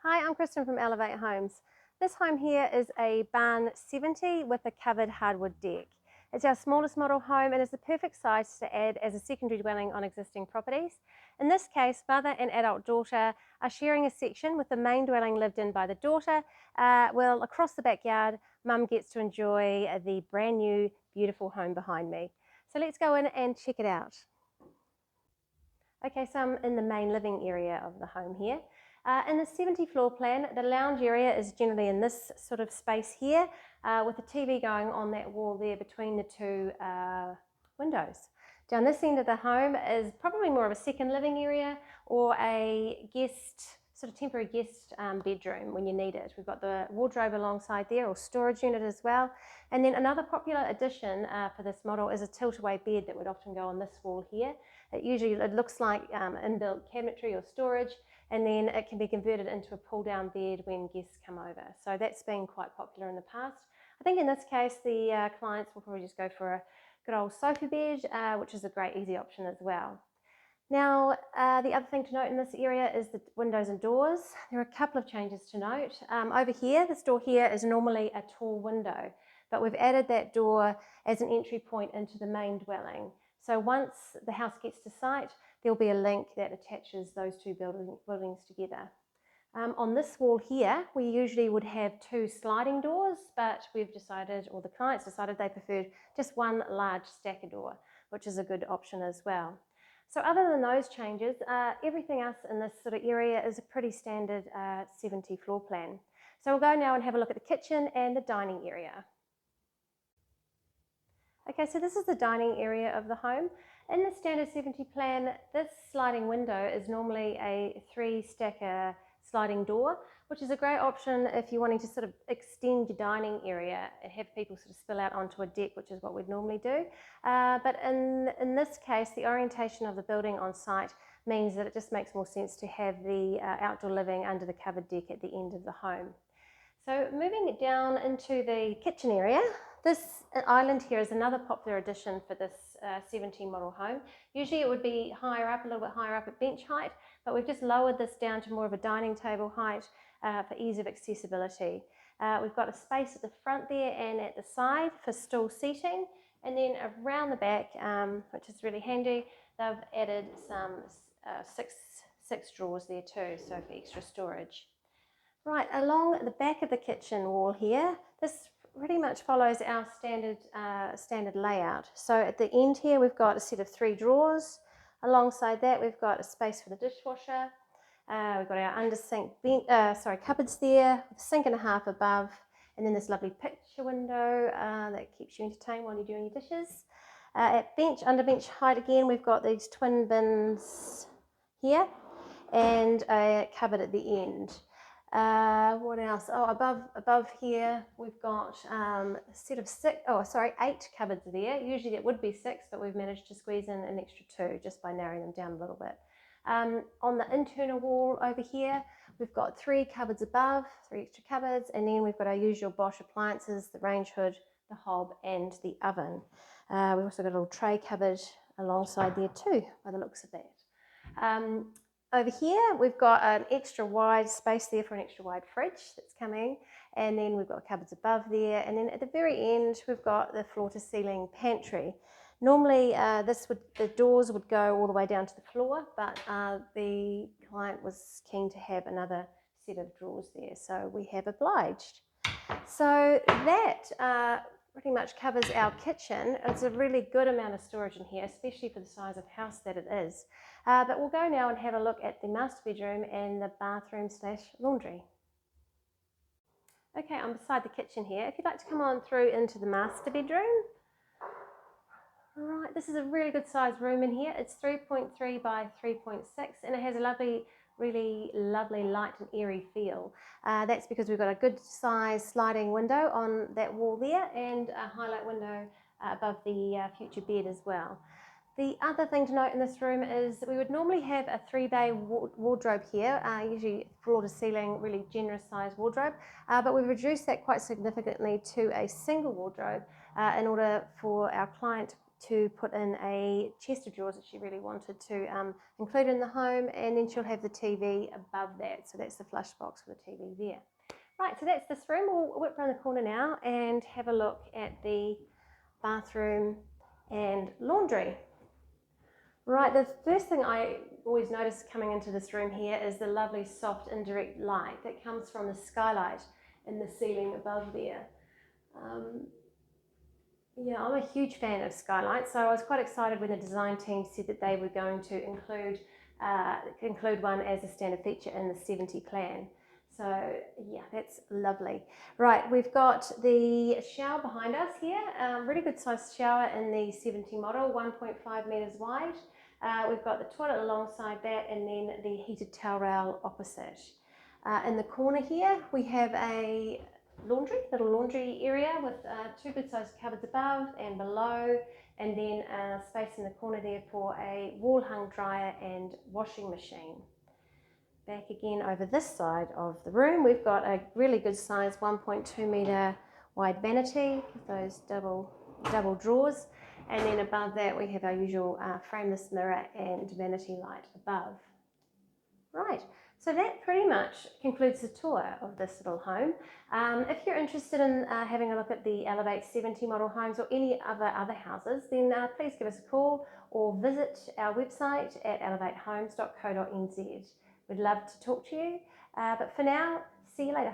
Hi, I'm Kristen from Elevate Homes. This home here is a barn 70 with a covered hardwood deck. It's our smallest model home and is the perfect size to add as a secondary dwelling on existing properties. In this case, mother and adult daughter are sharing a section with the main dwelling lived in by the daughter. Well, across the backyard, mum gets to enjoy the brand new, beautiful home behind me. So let's go in and check it out. Okay, so I'm in the main living area of the home here. In the 70 floor plan, the lounge area is generally in this sort of space here with a TV going on that wall there between the two windows. Down this end of the home is probably more of a second living area or a sort of temporary guest bedroom when you need it. We've got the wardrobe alongside there, or storage unit as well. And then another popular addition for this model is a tilt-away bed that would often go on this wall here. It looks like inbuilt cabinetry or storage, and then it can be converted into a pull-down bed when guests come over. So that's been quite popular in the past. I think in this case the clients will probably just go for a good old sofa bed, which is a great easy option as well. Now, the other thing to note in this area is the windows and doors. There are a couple of changes to note. Over here, this door here is normally a tall window, but we've added that door as an entry point into the main dwelling. So once the house gets to site, there'll be a link that attaches those two buildings together. On this wall here, we usually would have two sliding doors, but we've decided, or the clients decided, they preferred just one large stacker door, which is a good option as well. So other than those changes, everything else in this sort of area is a pretty standard 70 floor plan. So we'll go now and have a look at the kitchen and the dining area. Okay, so this is the dining area of the home. In the standard 70 plan, this sliding window is normally a 3-stacker sliding door, which is a great option if you're wanting to sort of extend your dining area and have people sort of spill out onto a deck, which is what we'd normally do. But in this case, the orientation of the building on site means that it just makes more sense to have the outdoor living under the covered deck at the end of the home. So moving it down into the kitchen area, this island here is another popular addition for this 70 model home. Usually it would be higher up, a little bit higher up at bench height, but we've just lowered this down to more of a dining table height for ease of accessibility. We've got a space at the front there and at the side for stool seating, and then around the back, which is really handy, they've added some six drawers there too, so for extra storage. Right, along the back of the kitchen wall here, this pretty much follows our standard layout. So at the end here, we've got a set of 3 drawers. Alongside that, we've got a space for the dishwasher. We've got our under sink cupboards there, with a sink and a half above, and then this lovely picture window that keeps you entertained while you're doing your dishes. Under bench height again, we've got these twin bins here, and a cupboard at the end. What else? Oh, above here we've got a set of 8 cupboards there. Usually it would be 6, but we've managed to squeeze in an extra 2 just by narrowing them down a little bit. On the internal wall over here, we've got 3 cupboards above, 3 extra cupboards, and then we've got our usual Bosch appliances, the range hood, the hob, and the oven. We've also got a little tray cupboard alongside there too, by the looks of that. Over here, we've got an extra wide space there for an extra wide fridge that's coming, and then we've got cupboards above there, and then at the very end, we've got the floor to ceiling pantry. Normally, the doors would go all the way down to the floor, but the client was keen to have another set of drawers there, so we have obliged. So that pretty much covers our kitchen. It's a really good amount of storage in here, especially for the size of house that it is. But we'll go now and have a look at the master bedroom and the bathroom / laundry. Okay, I'm beside the kitchen here. If you'd like to come on through into the master bedroom. Right, this is a really good sized room in here. It's 3.3 by 3.6, and it has a really lovely light and airy feel. That's because we've got a good size sliding window on that wall there, and a highlight window above the future bed as well. The other thing to note in this room is that we would normally have a 3-bay wardrobe here, usually floor to ceiling, really generous size wardrobe, but we've reduced that quite significantly to a single wardrobe in order for our client to put in a chest of drawers that she really wanted to include in the home, and then she'll have the TV above that. So that's the flush box for the TV there. Right, so that's this room. We'll whip around the corner now and have a look at the bathroom and laundry. Right, the first thing I always notice coming into this room here is the lovely soft indirect light that comes from the skylight in the ceiling above there. Yeah, I'm a huge fan of skylights, so I was quite excited when the design team said that they were going to include one as a standard feature in the 70 plan. So yeah, that's lovely. Right, we've got the shower behind us here, really good sized shower in the 70 model, 1.5 metres wide. We've got the toilet alongside that, and then the heated towel rail opposite. In the corner here we have a little laundry area with two good sized cupboards above and below, and then space in the corner there for a wall hung dryer and washing machine. Back again over this side of the room, we've got a really good size 1.2 metre wide vanity with those double drawers, and then above that we have our usual frameless mirror and vanity light above. Right, so that pretty much concludes the tour of this little home. If you're interested in having a look at the Elevate 70 model homes or any other houses, then please give us a call or visit our website at elevatehomes.co.nz. We'd love to talk to you, but for now, see you later.